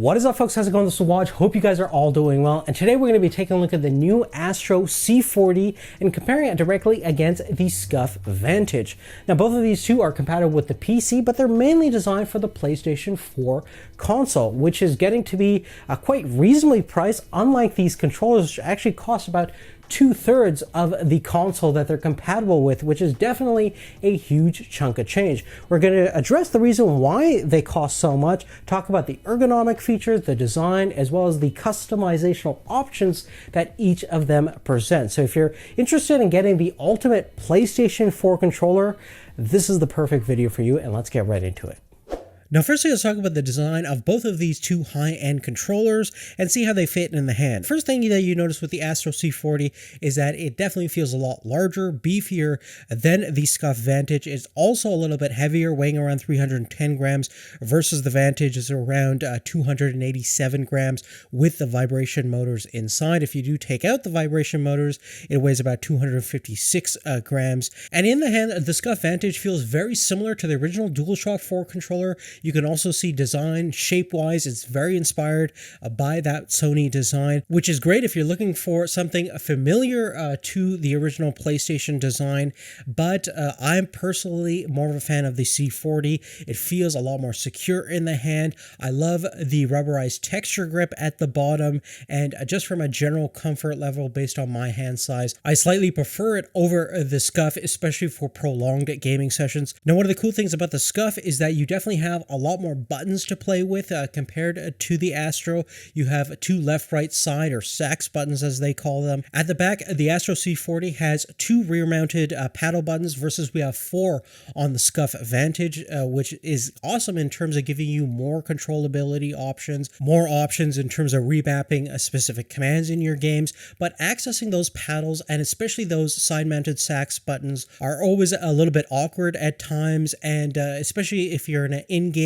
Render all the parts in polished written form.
What is up, folks? How's it going? This is Waj. Hope you guys are all doing well. And today we're going to be taking a look at the new Astro C40 and comparing it directly against the SCUF Vantage. Now, both of these two are compatible with the PC, but they're mainly designed for the PlayStation 4 console, which is getting to be quite reasonably priced, unlike these controllers, which actually cost about 2/3 of the console that they're compatible with, which is definitely a huge chunk of change. We're going to address the reason why they cost so much, talk about the ergonomic features, the design, as well as the customizational options that each of them present. So if you're interested in getting the ultimate PlayStation 4 controller, this is the perfect video for you, and let's get right into it. Now, firstly, let's talk about the design of both of these two high-end controllers and see how they fit in the hand. First thing that you notice with the Astro C40 is that it definitely feels a lot larger, beefier than the SCUF Vantage. It's also a little bit heavier, weighing around 310 grams versus the Vantage is around 287 grams with the vibration motors inside. If you do take out the vibration motors, it weighs about 256 grams. And in the hand, the SCUF Vantage feels very similar to the original DualShock 4 controller. You can also see design, shape-wise, it's very inspired by that Sony design, which is great if you're looking for something familiar to the original PlayStation design. But I'm personally more of a fan of the C40. It feels a lot more secure in the hand. I love the rubberized texture grip at the bottom, and just from a general comfort level based on my hand size, I slightly prefer it over the SCUF, especially for prolonged gaming sessions. Now, one of the cool things about the SCUF is that you definitely have a lot more buttons to play with compared to the Astro. You have two left, right, side, or sax buttons as they call them. At the back, the Astro C40 has two rear-mounted paddle buttons versus we have four on the SCUF Vantage, which is awesome in terms of giving you more controllability options, more options in terms of remapping specific commands in your games. But accessing those paddles, and especially those side-mounted sax buttons, are always a little bit awkward at times, and especially if you're in an in-game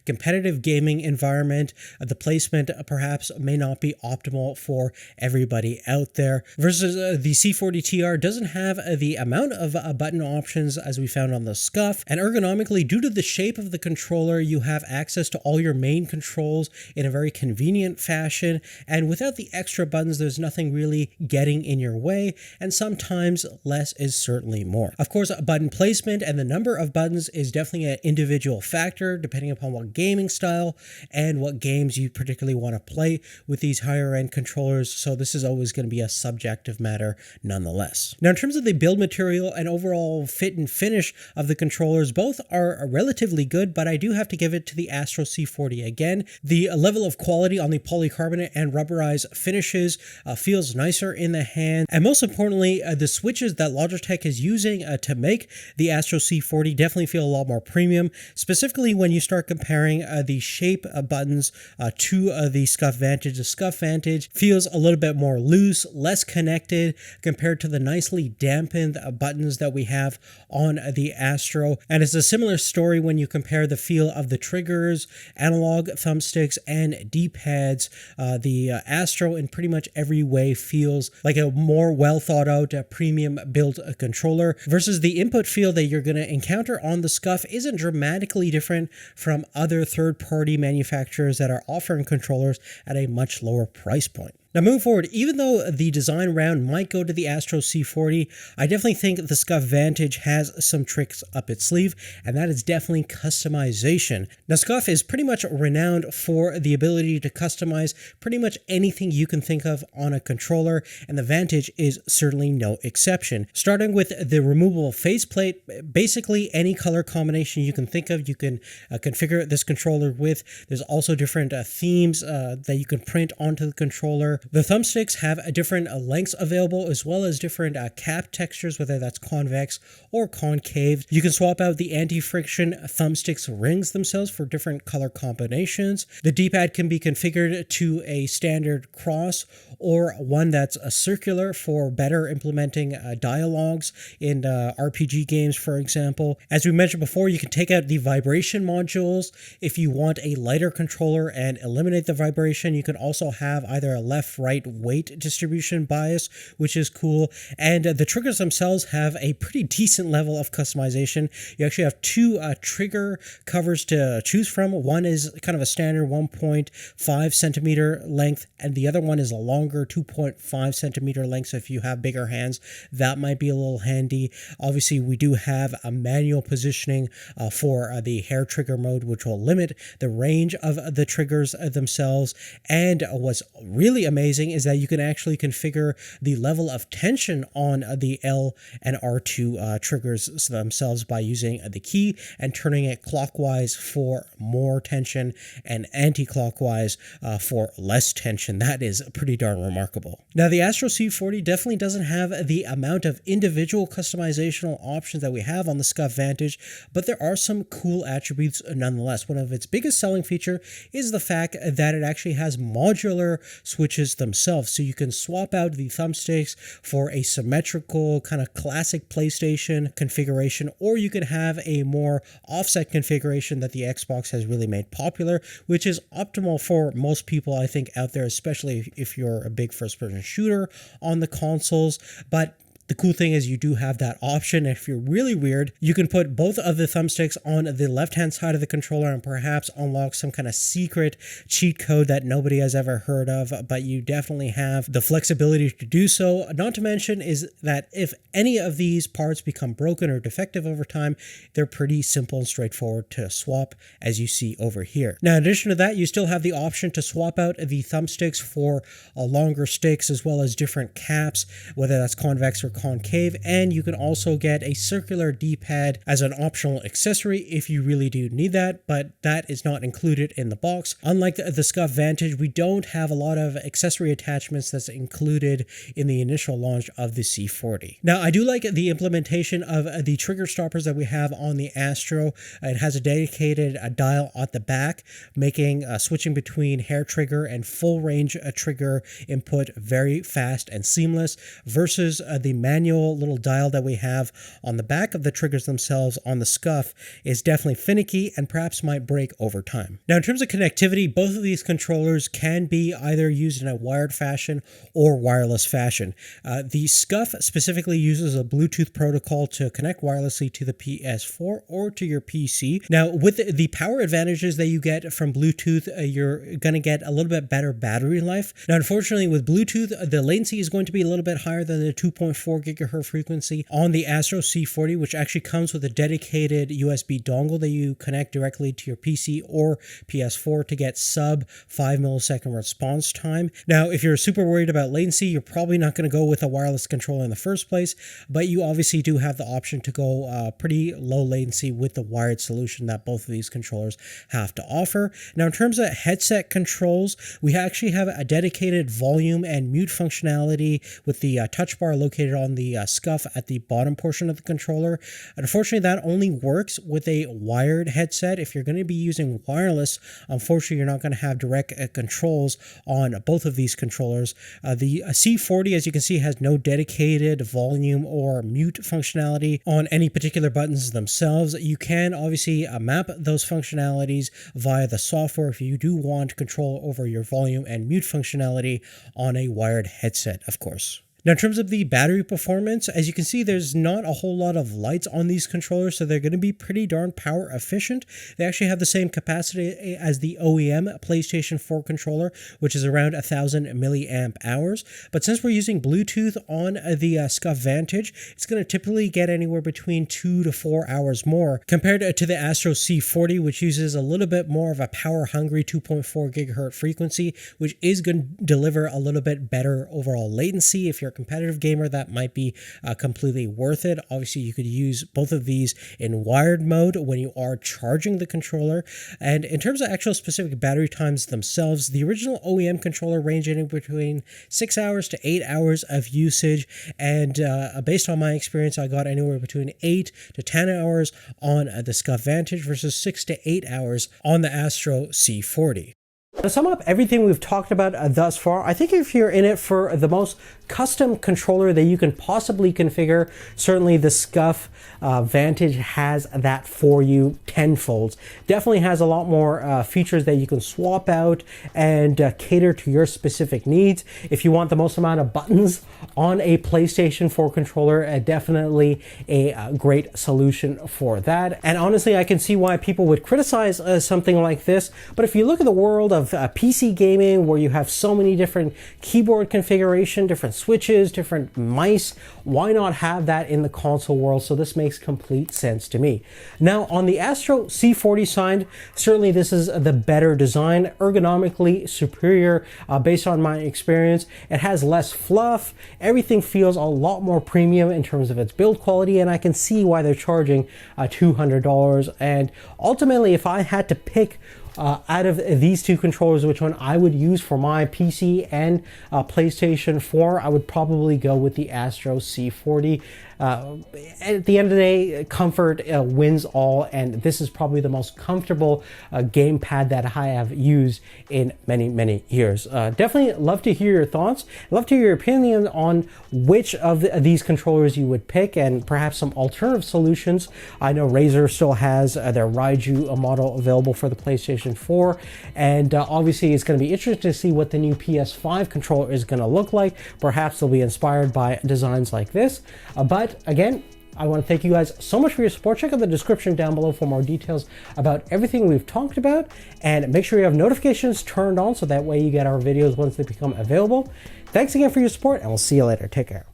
competitive gaming environment, the placement perhaps may not be optimal for everybody out there. Versus the C40 TR doesn't have the amount of button options as we found on the SCUF, and ergonomically, due to the shape of the controller, you have access to all your main controls in a very convenient fashion, and without the extra buttons, there's nothing really getting in your way, and sometimes less is certainly more. Of course, button placement and the number of buttons is definitely an individual factor, depending upon what gaming style and what games you particularly want to play with these higher end controllers, so this is always going to be a subjective matter nonetheless. Now, in terms of the build material and overall fit and finish of the controllers, both are relatively good, but I do have to give it to the Astro C40 again. The level of quality on the polycarbonate and rubberized finishes feels nicer in the hand, and most importantly, the switches that Logitech is using to make the Astro C40 definitely feel a lot more premium, specifically when you start comparing the shape buttons to the SCUF Vantage. The SCUF Vantage feels a little bit more loose, less connected compared to the nicely dampened buttons that we have on the Astro. And it's a similar story when you compare the feel of the triggers, analog thumbsticks, and D-pads. The Astro in pretty much every way feels like a more well thought out premium built controller, versus the input feel that you're going to encounter on the SCUF isn't dramatically different from other third-party manufacturers that are offering controllers at a much lower price point. Now, moving forward, even though the design round might go to the Astro C40, I definitely think the SCUF Vantage has some tricks up its sleeve, and that is definitely customization. Now, SCUF is pretty much renowned for the ability to customize pretty much anything you can think of on a controller, and the Vantage is certainly no exception. Starting with the removable faceplate, basically any color combination you can think of, you can configure this controller with. There's also different themes that you can print onto the controller. The thumbsticks have different lengths available, as well as different cap textures, whether that's convex or concave. You can swap out the anti-friction thumbsticks rings themselves for different color combinations. The D-pad can be configured to a standard cross or one that's a circular for better implementing dialogues in RPG games, for example. As we mentioned before, you can take out the vibration modules if you want a lighter controller and eliminate the vibration. You can also have either a left left-right weight distribution bias, which is cool. And the triggers themselves have a pretty decent level of customization. You actually have two trigger covers to choose from. One is kind of a standard 1.5 centimeter length, and the other one is a longer 2.5 centimeter length. So if you have bigger hands, that might be a little handy. Obviously, we do have a manual positioning for the hair trigger mode, which will limit the range of the triggers themselves. And what's really amazing is that you can actually configure the level of tension on the L and R2 triggers themselves by using the key and turning it clockwise for more tension and anti-clockwise for less tension. That is pretty darn remarkable. Now, the Astro C40 definitely doesn't have the amount of individual customizational options that we have on the SCUF Vantage, but there are some cool attributes nonetheless. One of its biggest selling feature is the fact that it actually has modular switches themselves, so you can swap out the thumbsticks for a symmetrical kind of classic PlayStation configuration, or you could have a more offset configuration that the Xbox has really made popular, which is optimal for most people, I think, out there, especially if you're a big first-person shooter on the consoles. But the cool thing is you do have that option. If you're really weird, you can put both of the thumbsticks on the left-hand side of the controller and perhaps unlock some kind of secret cheat code that nobody has ever heard of, but you definitely have the flexibility to do so. Not to mention is that if any of these parts become broken or defective over time, they're pretty simple and straightforward to swap, as you see over here. Now, in addition to that, you still have the option to swap out the thumbsticks for longer sticks, as well as different caps, whether that's convex or concave, and you can also get a circular D-pad as an optional accessory if you really do need that, but that is not included in the box. Unlike the SCUF Vantage, we don't have a lot of accessory attachments that's included in the initial launch of the C40. Now, I do like the implementation of the trigger stoppers that we have on the Astro. It has a dedicated dial at the back, making switching between hair trigger and full range trigger input very fast and seamless, versus the manual little dial that we have on the back of the triggers themselves on the SCUF is definitely finicky and perhaps might break over time. Now, in terms of connectivity, both of these controllers can be either used in a wired fashion or wireless fashion. The SCUF specifically uses a Bluetooth protocol to connect wirelessly to the PS4 or to your PC. Now, with the power advantages that you get from Bluetooth, you're going to get a little bit better battery life. Now, unfortunately, with Bluetooth, the latency is going to be a little bit higher than the 2.4 gigahertz frequency on the Astro C40, which actually comes with a dedicated USB dongle that you connect directly to your PC or PS4 to get sub 5 millisecond response time. Now, if you're super worried about latency, you're probably not going to go with a wireless controller in the first place, but you obviously do have the option to go pretty low latency with the wired solution that both of these controllers have to offer. Now, in terms of headset controls, we actually have a dedicated volume and mute functionality with the touch bar located on the SCUF at the bottom portion of the controller. Unfortunately, that only works with a wired headset. If you're going to be using wireless, unfortunately, you're not going to have direct controls on both of these controllers. The C40, as you can see, has no dedicated volume or mute functionality on any particular buttons themselves. You can obviously map those functionalities via the software if you do want control over your volume and mute functionality on a wired headset, of course. Now, in terms of the battery performance, as you can see, there's not a whole lot of lights on these controllers, so they're going to be pretty darn power efficient. They actually have the same capacity as the OEM PlayStation 4 controller, which is around 1000 milliamp hours. But since we're using Bluetooth on the SCUF Vantage, it's going to typically get anywhere between 2 to 4 hours more compared to the Astro C40, which uses a little bit more of a power-hungry 2.4 gigahertz frequency, which is going to deliver a little bit better overall latency. If you're a competitive gamer, that might be completely worth it. Obviously, you could use both of these in wired mode when you are charging the controller. And in terms of actual specific battery times themselves, the original OEM controller ranged in between 6 hours to 8 hours of usage. And based on my experience, I got anywhere between 8 to 10 hours on the SCUF Vantage versus 6 to 8 hours on the Astro C40. To sum up everything we've talked about thus far, I think if you're in it for the most custom controller that you can possibly configure, certainly the SCUF Vantage has that for you tenfold. Definitely has a lot more features that you can swap out and cater to your specific needs. If you want the most amount of buttons on a PlayStation 4 controller, definitely a great solution for that. And honestly, I can see why people would criticize something like this, but if you look at the world of PC gaming, where you have so many different keyboard configuration, different switches, different mice, why not have that in the console world? So this makes complete sense to me. Now on the Astro C40 side, certainly this is the better design, ergonomically superior based on my experience. It has less fluff, everything feels a lot more premium in terms of its build quality, and I can see why they're charging $200. And ultimately, if I had to pick out of these two controllers, which one I would use for my PC and PlayStation 4, I would probably go with the Astro C40. At the end of the day, comfort wins all, and this is probably the most comfortable gamepad that I have used in many, many years. Definitely love to hear your thoughts. Love to hear your opinion on which of these controllers you would pick, and perhaps some alternative solutions. I know Razer still has their Raiju model available for the PlayStation 4, and obviously it's going to be interesting to see what the new PS5 controller is going to look like. Perhaps they'll be inspired by designs like this, but again, I want to thank you guys so much for your support. Check out the description down below for more details about everything we've talked about, and make sure you have notifications turned on so that way you get our videos once they become available. Thanks again for your support, and we'll see you later. Take care.